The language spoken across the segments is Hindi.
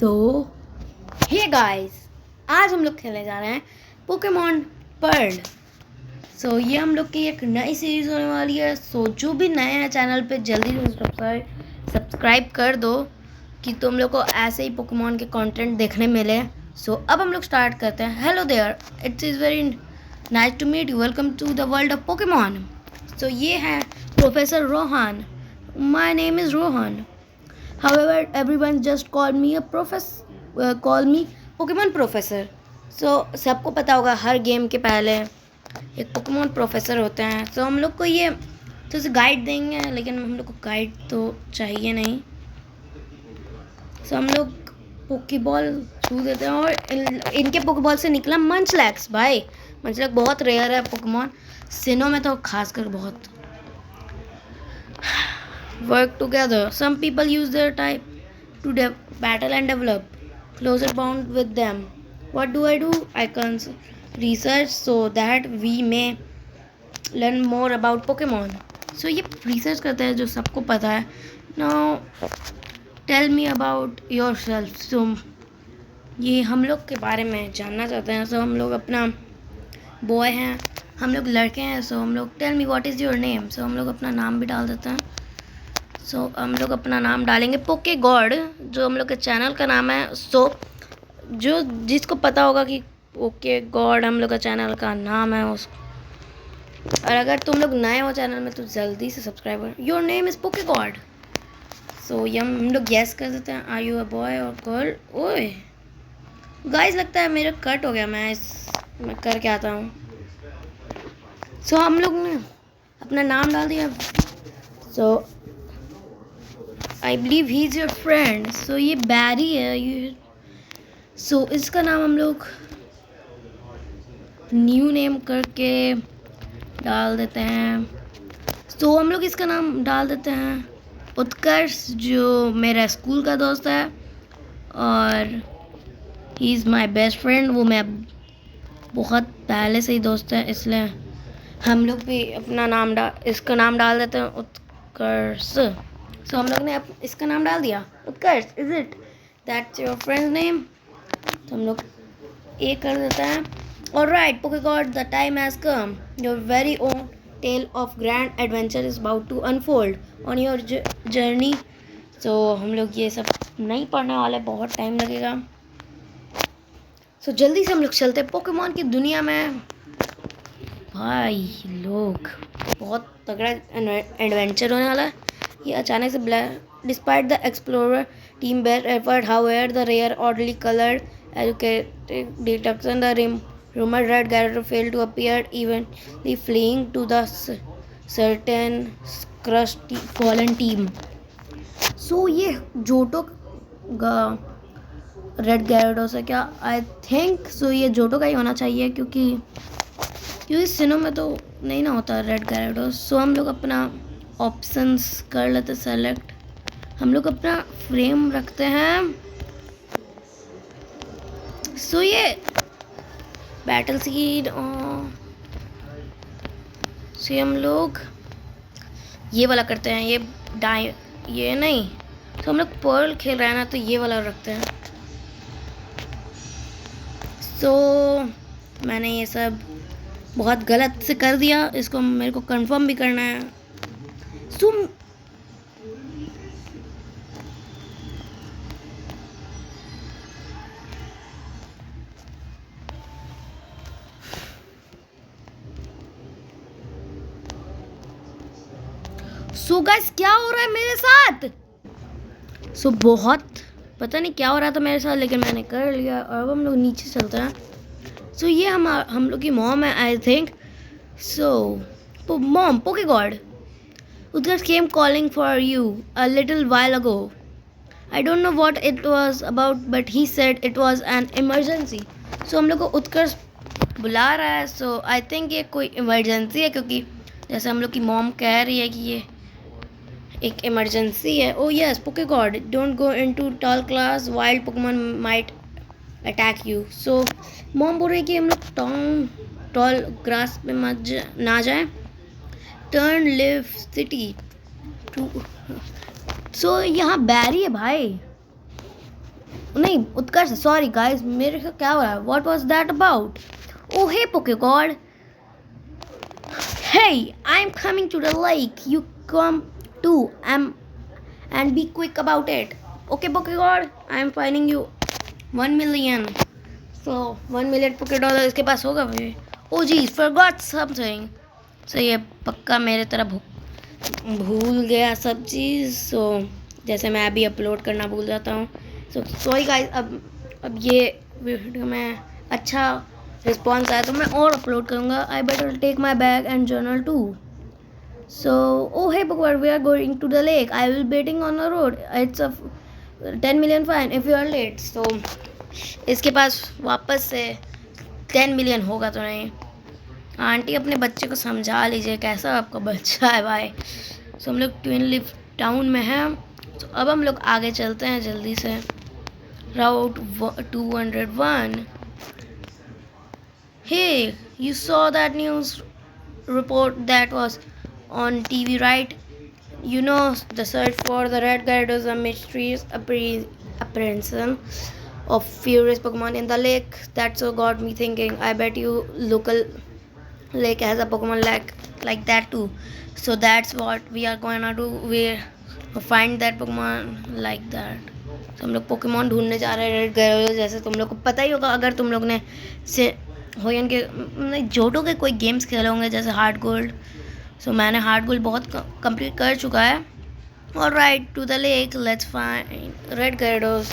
सो हे गाइस, आज हम लोग खेलने जा रहे हैं पोकेमॉन पर्ल। ये हम लोग की एक नई सीरीज़ होने वाली है। जो भी नए हैं चैनल पे जल्दी से सब्सक्राइब कर दो कि तुम लोग को ऐसे ही पोकेमॉन के कंटेंट देखने मिले। अब हम लोग स्टार्ट करते हैं। Hello there, it's is very nice to meet you, welcome to the world of Pokemon. ये है professor Rohan. My name is Rohan. However, everyone just call me Pokemon Professor. सबको पता होगा हर गेम के पहले एक पोकेमॉन प्रोफेसर होते हैं। हम लोग को ये तो गाइड देंगे, लेकिन हम लोग को गाइड तो चाहिए नहीं। हम लोग पोकेबॉल छू देते हैं और इनके पोकेबॉल से निकला मंचलैक्स। भाई मंचलैक्स बहुत रेयर है पोकेमॉन, सिनो में तो खासकर बहुत। Work together. Some people use their type to battle and develop closer bond with them. What do? I can research so that we may learn more about Pokemon. ये research करते हैं जो सबको पता है। Now tell me about yourself. ये हम लोग के बारे में जानना चाहते हैं। हम लोग अपना बॉय हैं, हम लोग लड़के हैं। हम लोग tell me what is your name. हम लोग अपना नाम भी डाल देते हैं। हम लोग अपना नाम डालेंगे पोके गॉड, जो हम लोग के चैनल का नाम है। जो जिसको पता होगा कि पोके गॉड हम लोग का चैनल का नाम है और अगर तुम लोग नए हो चैनल में तो जल्दी से सब्सक्राइब करो। योर नेम इज़ पोके गॉड। हम लोग गैस कर देते हैं, आर यू अ बॉय और गर्ल। ओए गाइस, लगता है मेरा कट हो गया। मैं करके आता हूँ। हम लोग ने अपना नाम डाल दिया। I believe he's your friend. ये बैरी है। इसका नाम हम लोग न्यू नेम करके डाल देते हैं। हम लोग इसका नाम डाल देते हैं उत्कर्ष, जो मेरा स्कूल का दोस्त है और he is my best friend. वो मैं बहुत पहले से ही दोस्त है, इसलिए हम लोग भी अपना इसका नाम डाल देते हैं उत्कर्ष। हम लोग ने इसका नाम डाल दिया Utkarsh. Is it that's your friend name? हम लोग ए कर देते हैं। Alright Poke God, the time has come. Your very own tale of grand adventure is about to unfold on your journey. हम लोग ये सब नहीं पढ़ने वाले, बहुत टाइम लगेगा। जल्दी से हम लोग चलते हैं पोकेमॉन की दुनिया में। भाई लोग बहुत तगड़ा एडवेंचर होने वाला है। ये अचानक से despite the explorer team best effort, however the rare oddly coloured educated detection the rumour red Gyarados failed to appear, eventually fleeing to the certain crust fallen team. ये जोटो रेड गैरेटो से क्या आई थिंक ये जोटो का ही होना चाहिए, क्योंकि सिनो में तो नहीं ना होता रेड गैरेटो। हम लोग अपना ऑप्शंस कर लेते सेलेक्ट। हम लोग अपना फ्रेम रखते हैं। ये बैटल सीड हम लोग ये वाला करते हैं। ये नहीं, हम लोग पर्ल खेल रहे हैं ना, तो ये वाला रखते हैं। मैंने ये सब बहुत गलत से कर दिया, इसको मेरे को कंफर्म भी करना है। गाइस, क्या हो रहा है मेरे साथ? बहुत पता नहीं क्या हो रहा था मेरे साथ, लेकिन मैंने कर लिया। और अब हम लोग नीचे चलते हैं। ये हम लोग की मॉम है आई थिंक। मॉम पोके God, Utkarsh came calling for you a little while ago. I don't know what it was about, but he said it was an emergency. हम लोग को उत्कर्ष बुला रहा है। I think ये कोई इमरजेंसी है, क्योंकि जैसे हम लोग की मॉम कह रही है कि ये एक इमरजेंसी है। Oh yes, Poke God, don't go into tall class. Wild Pokemon might attack you. Mom बोल रही है कि हम लोग टॉल ग्रास पे ना जाएं। Turn left city two. यहाँ बैरी है भाई। नहीं उत्कर्ष सॉरी गाइस मेरे को क्या हो रहा है what was that about oh hey PokeGod hey I'm coming to the lake you come too and be quick about it okay pokegod I'm finding you 1 million so 1 million poké dollar इसके पास होगा भी ओ जी forgot something सो ये पक्का मेरे तरह भूल गया सब चीज़ सो जैसे मैं अभी अपलोड करना भूल जाता हूँ सो सॉरी गाइस अब ये वीडियो में अच्छा रिस्पॉन्स आया तो मैं और अपलोड करूँगा I better take my bag and journal to so oh hey bookworm we are going to the lake I will betting on the road it's a 10 million fine if you are late so इसके पास वापस से 10 million होगा तो नहीं आंटी अपने बच्चे को समझा लीजिए कैसा आपका बच्चा है भाई सो हम लोग ट्विन लिव टाउन में हैं तो अब हम लोग आगे चलते हैं जल्दी से राउट 201 Hey, you saw that news report that was on TV, right? You know, the search for the red gyarados, a mysterious appearance of furious Pokemon in the lake. That so got me thinking. I bet you local lake has a Pokemon like that too. So that's what we are going to do. We find that Pokemon like that. तो हम लोग पोकेमॉन ढूंढने जा रहे हैं रेड gyarados जैसे तुम लोग को पता ही होगा अगर तुम लोग ने से होयन के जोटो के कोई गेम्स खेले होंगे जैसे हार्ड गोल्ड सो मैंने हार्ड गोल्ड बहुत कंप्लीट कर चुका है और right to the lake let's find red gyarados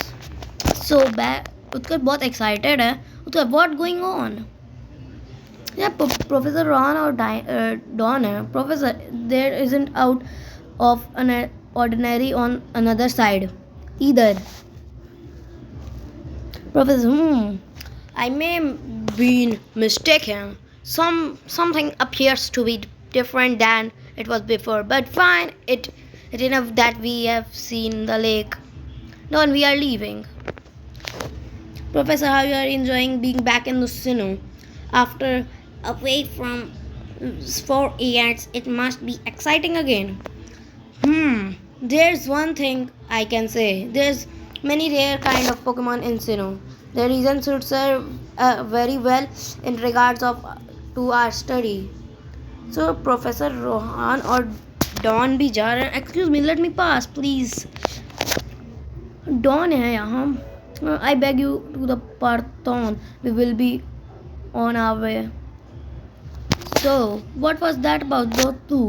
so Utkar बहुत एक्साइटेड है उत्कर व्हाट गोइंग ऑन या प्रोफेसर रॉन और डॉन है professor there isn't out of an ordinary on another side either professor I may been mistaken. Something appears to be different than it was before, but fine. It enough that we have seen the lake. Now we are leaving. Professor, how you are enjoying being back in the Sinnoh after away from 4 years? It must be exciting again. There's one thing I can say. There's many rare kind of Pokemon in Sinnoh. The reason should serve very well in regards to our study. So Professor Rohan और Don भी जा रहे हैं. Excuse me, let me pass, please. Don है यहाँ. I beg you to the Parthon. We will be on our way. So what was that about those two?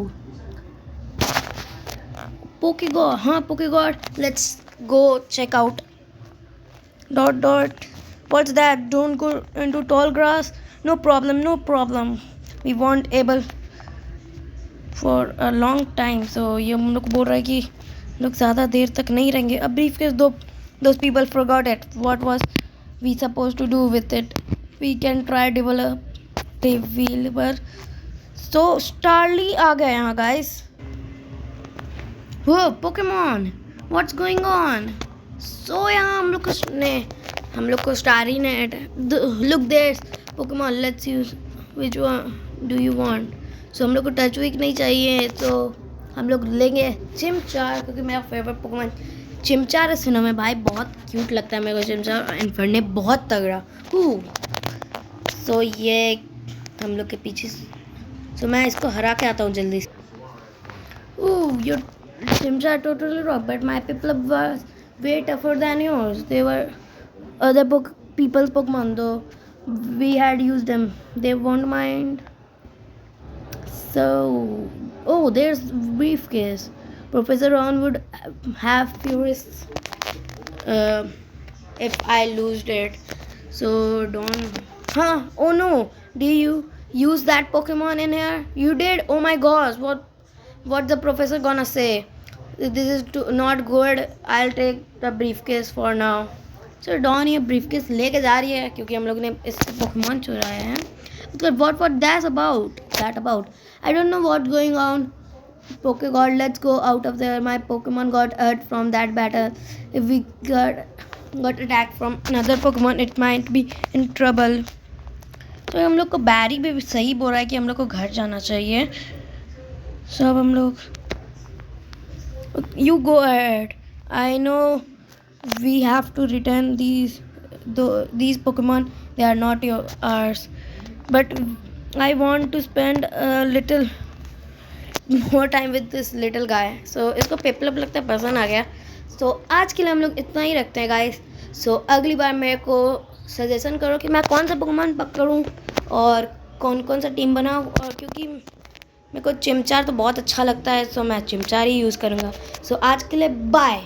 Pokegod, huh? Pokegod. Let's go check out. Dot. What's that? Don't go into tall grass. No problem. We weren't able for a long time. So ये हम लोग बोल रहा है कि लोग ज़्यादा देर तक नहीं रहेंगे. अब briefcase those people forgot it. What was we supposed to do with it? We can try developer. So Starly आ गया यहाँ guys. Whoa, Pokemon. What's going on? So यहाँ हम लोग को स्टारी ने look there Pokemon let's use which one do you want so हम लोग को टच वीक नहीं चाहिए तो हम लोग लेंगे चिमचार क्योंकि मेरा फेवरेट पोकेमॉन चिमचार है सुनो में भाई बहुत क्यूट लगता है मेरे को चिमचार एंड फड़ने बहुत तगड़ा सो ये हम लोग के पीछे सो मैं इसको हरा के आता हूँ जल्दी से your Chimchar totally rock but my people was way tougher than yours. They were other people's Pokemon though. We had used them. They won't mind. So, there's briefcase. Professor Ron would have furious if I lost it. So don't. Oh no! Did you use that Pokemon in here? You did. Oh my gosh! What the professor gonna say? This is not good. I'll take the briefcase for now. So Dawn ये briefcase लेके जा रही है क्योंकि हम लोग ने इससे Pokemon चुराए हैं. What that's about? I don't know what's going on. Pokegod, let's go out of there. My Pokemon got hurt from that battle. If we got attacked from another Pokemon, it might be in trouble. तो हम लोग को बैरी भी सही बोल रहा है कि हम लोग को घर जाना चाहिए. So अब हम लोग You go ahead. I know we have to return these Pokemon. They are not ours. But I want to spend a little more time with this little guy. So इसको पेपलप लगता है पसंद आ गया. So आज के लिए हम लोग इतना ही रखते हैं guys. So अगली बार मेरे को सजेशन करो कि मैं कौन सा Pokemon पकड़ूँ और कौन कौन सा टीम बनाऊँ. और क्योंकि मेरे को चिमचार तो बहुत अच्छा लगता है, सो मैं चिमचार ही यूज़ करूँगा. सो आज के लिए बाय.